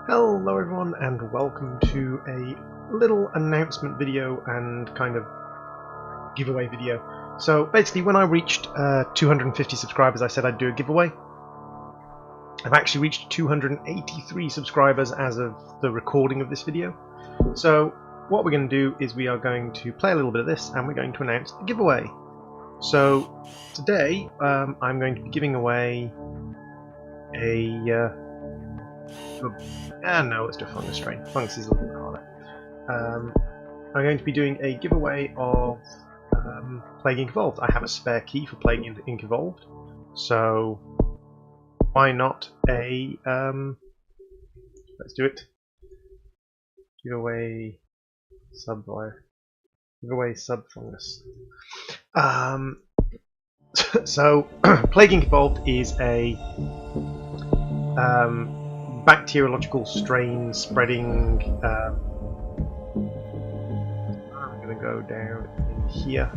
Hello everyone and welcome to a little announcement video and kind of giveaway video. So basically when I reached 250 subscribers I said I'd do a giveaway. I've actually reached 283 subscribers as of the recording of this video. So what we're going to do is we are going to play a little bit of this and we're going to announce the giveaway. So today I'm going to be giving away a no, let's do a fungus strain. Fungus is a little bit harder. I'm going to be doing a giveaway of Plague Inc. Evolved. I have a spare key for Plague Inc. Evolved, so why not a let's do it. Giveaway sub fungus. So Plague Inc. Evolved is a bacteriological strain spreading. I'm going to go down in here.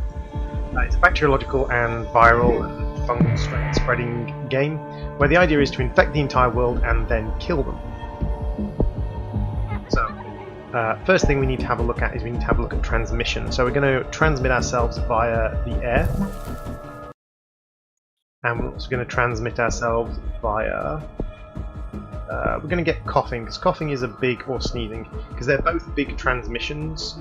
It's a bacteriological and viral and fungal strain spreading game where the idea is to infect the entire world and then kill them. So, first thing we need to have a look at is we need to have a look at transmission. So we're going to transmit ourselves via the air, and we're also going to transmit ourselves via. We're going to get coughing, because coughing is a big, or sneezing, because they're both big transmissions.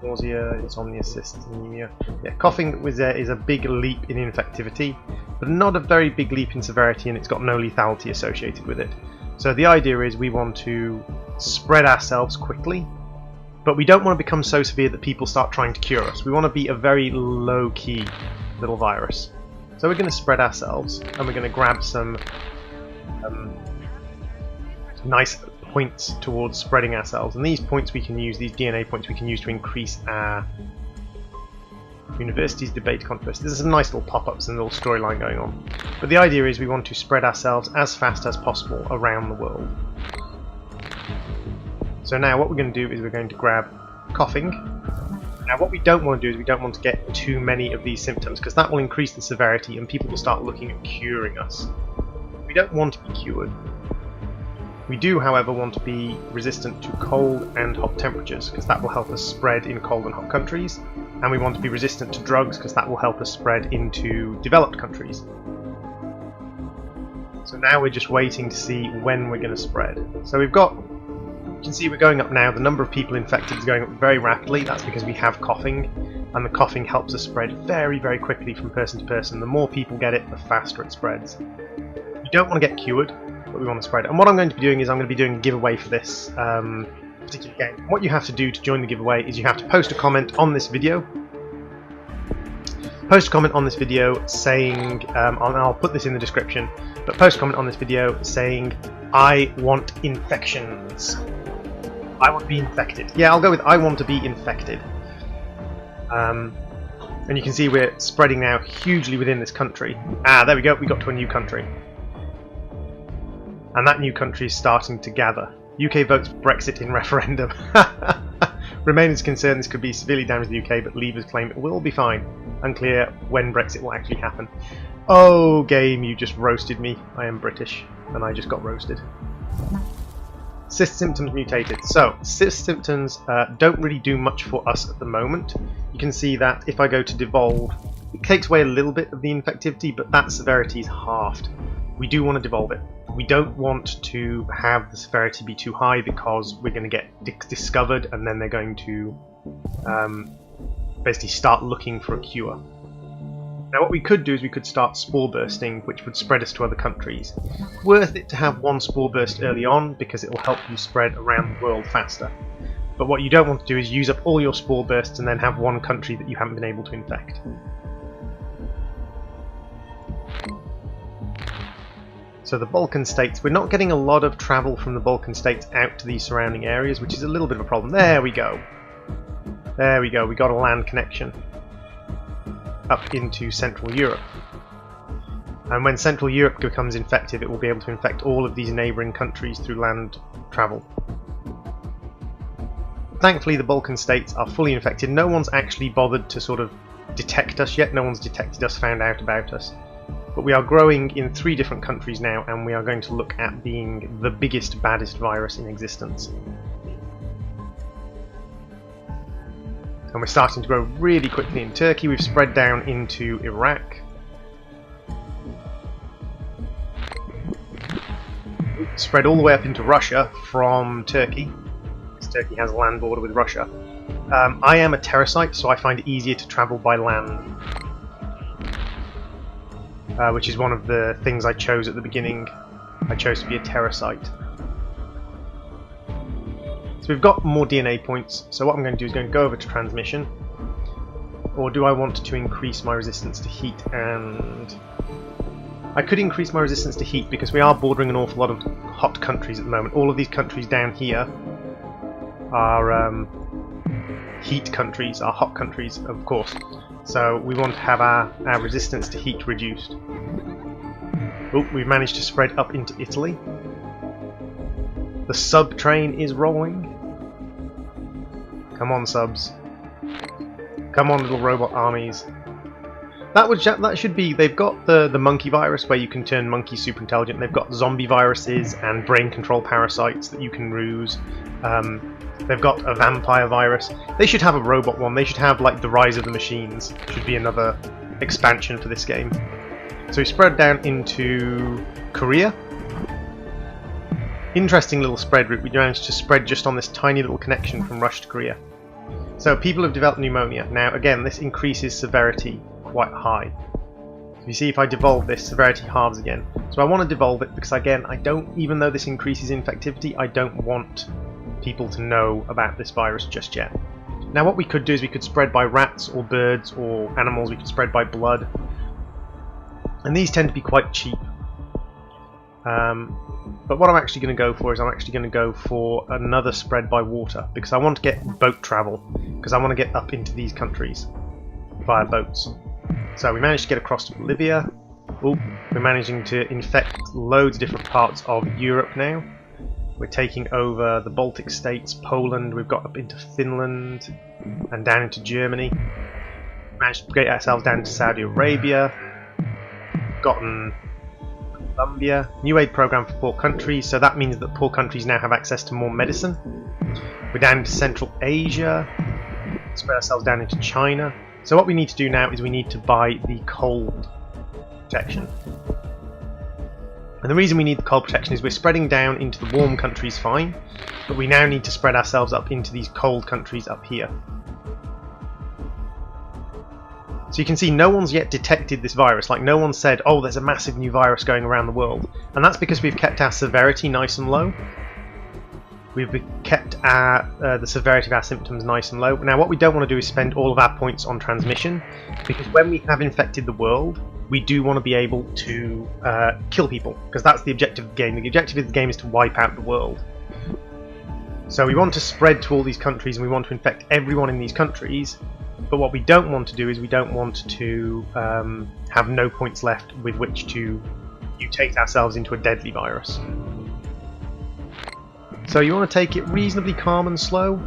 Nausea, insomnia, cysts, anemia. Yeah, coughing is a big leap in infectivity, but not a very big leap in severity, and it's got no lethality associated with it. So the idea is we want to spread ourselves quickly, but we don't want to become so severe that people start trying to cure us. We want to be a very low-key little virus. So we're going to spread ourselves, and we're going to grab some nice points towards spreading ourselves, and these points we can use, these DNA points we can use to increase our universities, debate, controversy. There's some nice little pop-ups and a little storyline going on, but the idea is we want to spread ourselves as fast as possible around the world. So now what we're going to do is we're going to grab coughing. Now what we don't want to do is we don't want to get too many of these symptoms, because that will increase the severity and people will start looking at curing us. We don't want to be cured. We do, however, want to be resistant to cold and hot temperatures, because that will help us spread in cold and hot countries, and we want to be resistant to drugs, because that will help us spread into developed countries. So now we're just waiting to see when we're going to spread. So we've got, you can see we're going up now, the number of people infected is going up very rapidly. That's because we have coughing, and the coughing helps us spread very, very quickly from person to person. The more people get it, the faster it spreads. We don't want to get cured, but we want to spread it. And what I'm going to be doing is I'm going to be doing a giveaway for this particular game. What you have to do to join the giveaway is you have to post a comment on this video. Post a comment on this video saying, I'll put this in the description, but post a comment on this video saying, I want infections. I want to be infected. Yeah, I'll go with I want to be infected. And you can see we're spreading now hugely within this country. Ah, there we go, we got to a new country. And that new country is starting to gather. UK votes Brexit in referendum. Remainers concerned this could be severely damage the UK, but Leavers claim it will be fine. Unclear when Brexit will actually happen. Oh, game, you just roasted me. I am British, and I just got roasted. Cyst symptoms mutated. So, cyst symptoms don't really do much for us at the moment. You can see that if I go to devolve, it takes away a little bit of the infectivity, but that severity is halved. We do want to devolve it. We don't want to have the severity be too high, because we're going to get discovered and then they're going to basically start looking for a cure. Now what we could do is we could start spore bursting, which would spread us to other countries. Worth it to have one spore burst early on, because it will help you spread around the world faster. But what you don't want to do is use up all your spore bursts and then have one country that you haven't been able to infect. So the Balkan states, we're not getting a lot of travel from the Balkan states out to these surrounding areas, which is a little bit of a problem. There we go. There we go, we got a land connection up into Central Europe. And when Central Europe becomes infected, it will be able to infect all of these neighbouring countries through land travel. Thankfully the Balkan states are fully infected. No one's actually bothered to sort of detect us yet. No one's detected us, found out about us. But we are growing in 3 different countries now, and we are going to look at being the biggest, baddest virus in existence. And we're starting to grow really quickly in Turkey. We've spread down into Iraq. Spread all the way up into Russia from Turkey, because Turkey has a land border with Russia. I am a Terracite, so I find it easier to travel by land, which is one of the things I chose at the beginning. I chose to be a Terracite. So we've got more DNA points, so what I'm going to do is going to go over to transmission. Or do I want to increase my resistance to heat? And I could increase my resistance to heat because we are bordering an awful lot of hot countries at the moment. All of these countries down here are heat countries, are hot countries, of course. So we want to have our resistance to heat reduced. Oh, we've managed to spread up into Italy. The sub train is rolling. Come on, subs. Come on, little robot armies. That should be. They've got the monkey virus where you can turn monkeys super intelligent. They've got zombie viruses and brain control parasites that you can ruse. They've got a vampire virus. They should have a robot one. They should have like the Rise of the Machines. Should be another expansion for this game. So we spread down into Korea. Interesting little spread route. We managed to spread just on this tiny little connection from Russia to Korea. So people have developed pneumonia. Now again, this increases severity quite high. So you see, if I devolve this, severity halves again. So I want to devolve it because again, I don't, even though this increases infectivity, I don't want people to know about this virus just yet. Now what we could do is we could spread by rats or birds or animals. We could spread by blood. And these tend to be quite cheap. But what I'm actually going to go for is I'm actually going to go for another spread by water because I want to get boat travel because I want to get up into these countries via boats. So we managed to get across to Bolivia. Ooh, we're managing to infect loads of different parts of Europe now. We're taking over the Baltic states, Poland, we've got up into Finland and down into Germany. We managed to get ourselves down to Saudi Arabia. Gotten Colombia. New aid program for poor countries, so that means that poor countries now have access to more medicine. We're down into Central Asia. Spread ourselves down into China. So what we need to do now is we need to buy the cold protection. And the reason we need the cold protection is we're spreading down into the warm countries fine, but we now need to spread ourselves up into these cold countries up here. So you can see no one's yet detected this virus, like no one said, oh, there's a massive new virus going around the world. And that's because we've kept our severity nice and low. We've kept our, the severity of our symptoms nice and low. Now what we don't want to do is spend all of our points on transmission, because when we have infected the world, we do want to be able to kill people, because that's the objective of the game. The objective of the game is to wipe out the world. So we want to spread to all these countries and we want to infect everyone in these countries. But what we don't want to do is we don't want to have no points left with which to mutate ourselves into a deadly virus. So you want to take it reasonably calm and slow,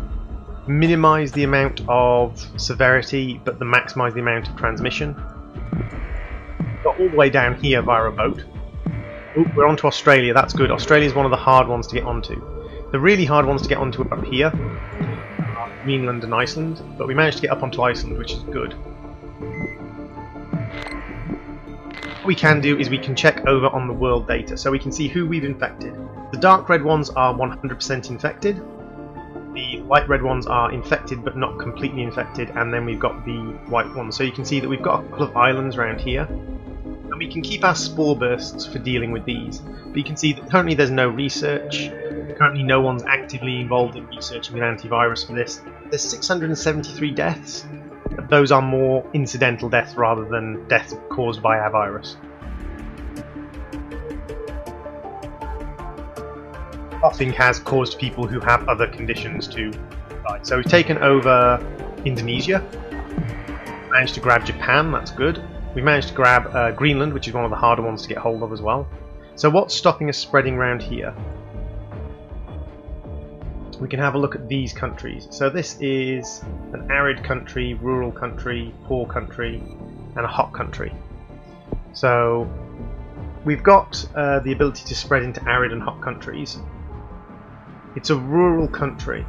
minimise the amount of severity but maximise the amount of transmission. Got all the way down here via a boat. Ooh, we're on to Australia, that's good. Australia is one of the hard ones to get onto. The really hard ones to get onto are up here. Greenland and Iceland, but we managed to get up onto Iceland, which is good. What we can do is we can check over on the world data, so we can see who we've infected. The dark red ones are 100% infected, the light red ones are infected but not completely infected, and then we've got the white ones. So you can see that we've got a couple of islands around here, and we can keep our spore bursts for dealing with these. But you can see that currently there's no research. Currently no one's actively involved in researching an antivirus for this. There's 673 deaths. Those are more incidental deaths rather than deaths caused by our virus. Coughing has caused people who have other conditions to die. So we've taken over Indonesia. Managed to grab Japan, that's good. We managed to grab Greenland, which is one of the harder ones to get hold of as well. So what's stopping us spreading around here? We can have a look at these countries. So this is an arid country, rural country, poor country, and a hot country. So we've got the ability to spread into arid and hot countries. It's a rural country.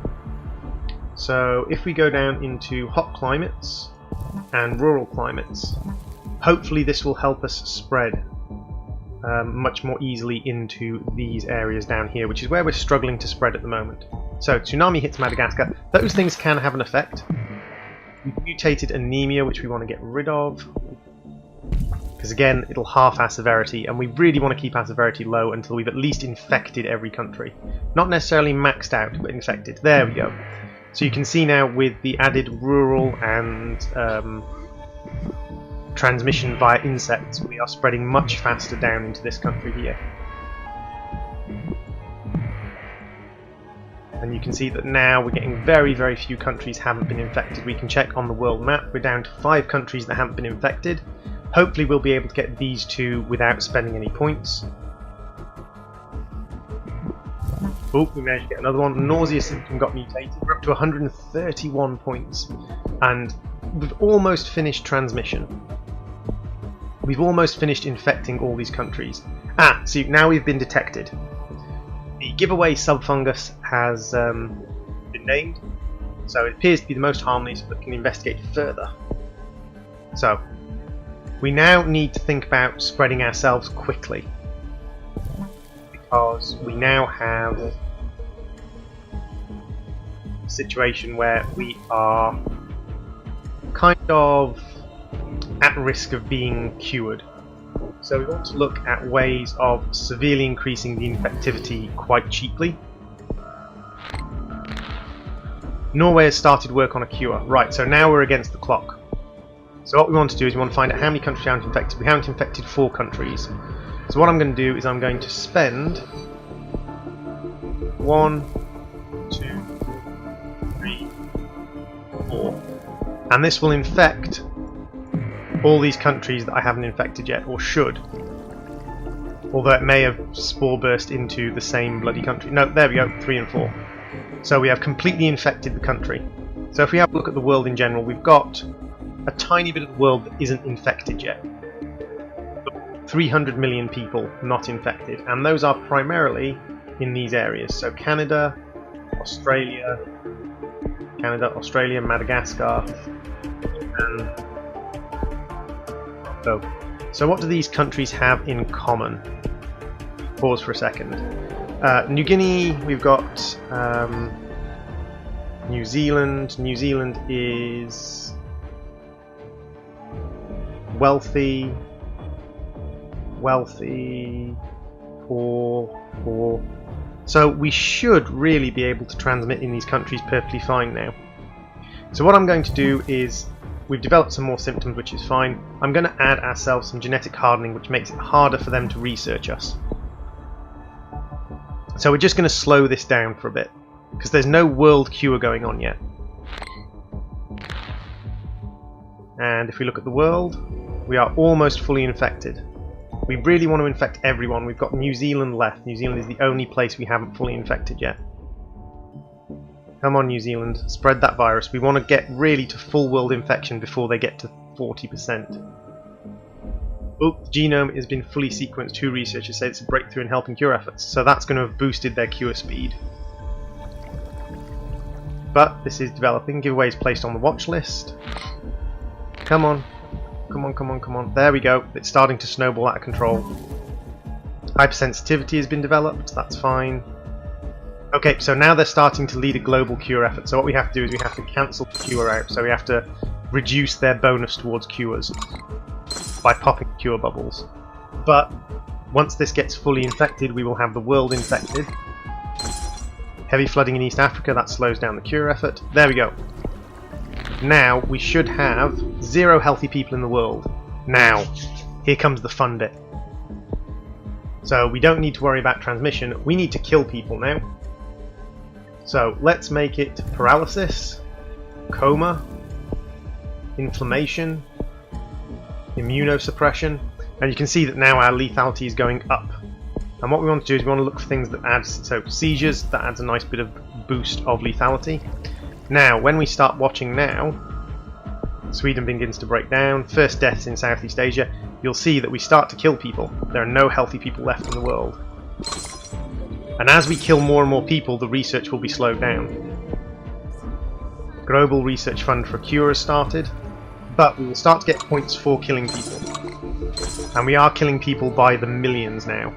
So if we go down into hot climates and rural climates, hopefully this will help us spread much more easily into these areas down here, which is where we're struggling to spread at the moment. So tsunami hits Madagascar. Those things can have an effect. We've mutated anemia, which we want to get rid of, because again it'll half our severity, and we really want to keep our severity low until we've at least infected every country. Not necessarily maxed out, but infected. There we go. So you can see now with the added rural and transmission via insects, we are spreading much faster down into this country here. And you can see that now we're getting very, very few countries haven't been infected. We can check on the world map. We're down to 5 countries that haven't been infected. Hopefully we'll be able to get these 2 without spending any points. Oh, we managed to get another one. Nausea symptom got mutated. We're up to 131 points. And we've almost finished transmission. We've almost finished infecting all these countries. So now we've been detected. The giveaway subfungus has been named. So it appears to be the most harmless, but can investigate further. So we now need to think about spreading ourselves quickly, because we now have a situation where we are kind of at risk of being cured. So we want to look at ways of severely increasing the infectivity quite cheaply. Norway has started work on a cure. Right, so now we're against the clock. So what we want to do is we want to find out how many countries haven't infected. We haven't infected 4 countries. So what I'm going to do is I'm going to spend 1, 2, 3, 4. And this will infect all these countries that I haven't infected yet, or should. Although it may have spore burst into the same bloody country. No, there we go, 3 and 4. So we have completely infected the country. So if we have a look at the world in general, we've got a tiny bit of the world that isn't infected yet. 300 million people not infected, and those are primarily in these areas. So Canada, Australia, Madagascar, and so what do these countries have in common? Pause for a second. New Guinea, we've got New Zealand. New Zealand is wealthy, poor. So we should really be able to transmit in these countries perfectly fine now. So what I'm going to do is, we've developed some more symptoms, which is fine. I'm going to add ourselves some genetic hardening, which makes it harder for them to research us. So we're just going to slow this down for a bit, because there's no world cure going on yet. And if we look at the world, we are almost fully infected. We really want to infect everyone. We've got New Zealand left. New Zealand is the only place we haven't fully infected yet. Come on, New Zealand, spread that virus. We want to get really to full world infection before they get to 40%. Oh, the genome has been fully sequenced. 2 researchers say it's a breakthrough in helping cure efforts, so that's going to have boosted their cure speed. But this is developing. Giveaway is placed on the watch list. Come on. There we go. It's starting to snowball out of control. Hypersensitivity has been developed. That's fine. Okay, so now they're starting to lead a global cure effort. So what we have to do is we have to cancel the cure out. So we have to reduce their bonus towards cures by popping cure bubbles. But once this gets fully infected, we will have the world infected. Heavy flooding in East Africa, that slows down the cure effort. There we go. Now we should have 0 healthy people in the world. Now, here comes the fun bit. So we don't need to worry about transmission, we need to kill people now. So let's make it paralysis, coma, inflammation, immunosuppression, and you can see that now our lethality is going up. And what we want to do is we want to look for things that add, so seizures, that adds a nice bit of boost of lethality. Now, when we start watching now, Sweden begins to break down, first deaths in Southeast Asia. you'll see that we start to kill people. There are no healthy people left in the world. And as we kill more and more people, the research will be slowed down. Global Research Fund for a Cure has started, but we will start to get points for killing people. And we are killing people by the millions now.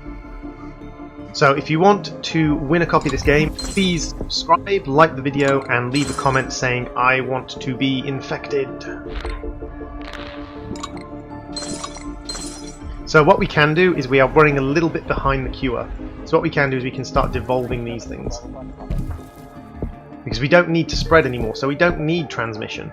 So if you want to win a copy of this game, please subscribe, like the video, and leave a comment saying, "I want to be infected." So what we can do is we are running a little bit behind the cure. So what we can do is we can start devolving these things. Because we don't need to spread anymore, so we don't need transmission.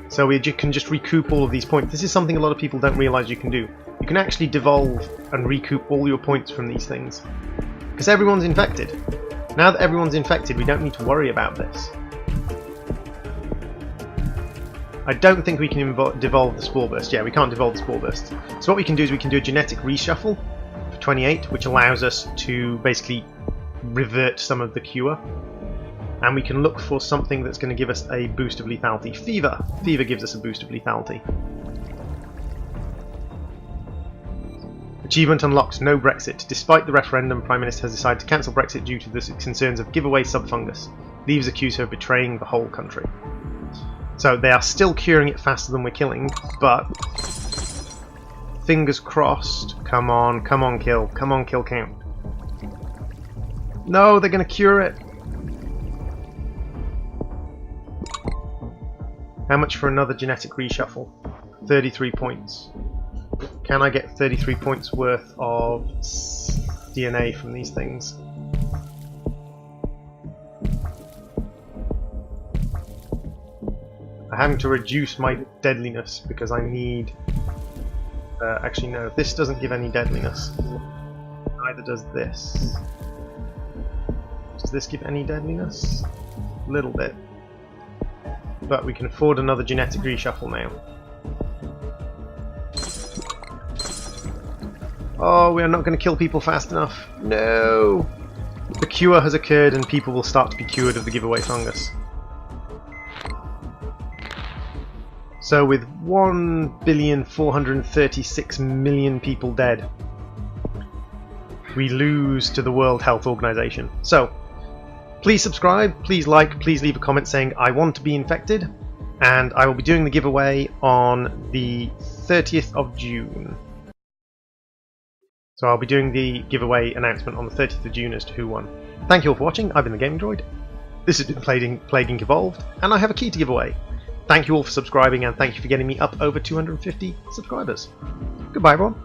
So we can just recoup all of these points. This is something a lot of people don't realise you can do. You can actually devolve and recoup all your points from these things. Because everyone's infected. Now that everyone's infected, we don't need to worry about this. I don't think we can devolve the Spore Burst. Yeah, we can't devolve the Spore Burst. So what we can do is we can do a genetic reshuffle for 28, which allows us to basically revert some of the cure. And we can look for something that's going to give us a boost of lethality. Fever! Fever gives us a boost of lethality. Achievement unlocked, no Brexit. Despite the referendum, Prime Minister has decided to cancel Brexit due to the concerns of giveaway subfungus. Leaves accuse her of betraying the whole country. So they are still curing it faster than we're killing, but fingers crossed. Come on kill. Come on kill count. No, they're going to cure it. How much for another genetic reshuffle? 33 points. Can I get 33 points worth of DNA from these things? I'm having to reduce my deadliness because I need... actually no, this doesn't give any deadliness. Neither does this. Does this give any deadliness? A little bit. But we can afford another genetic reshuffle now. Oh, we are not going to kill people fast enough. No! The cure has occurred and people will start to be cured of the giveaway fungus. So with 1,436,000,000 people dead, we lose to the World Health Organization. So, please subscribe, please like, please leave a comment saying I want to be infected, and I will be doing the giveaway on the 30th of June. So I'll be doing the giveaway announcement on the 30th of June as to who won. Thank you all for watching, I've been the Gaming Droid. This has been Plague Inc. Evolved, and I have a key to give away. Thank you all for subscribing, and thank you for getting me up over 250 subscribers. Goodbye everyone.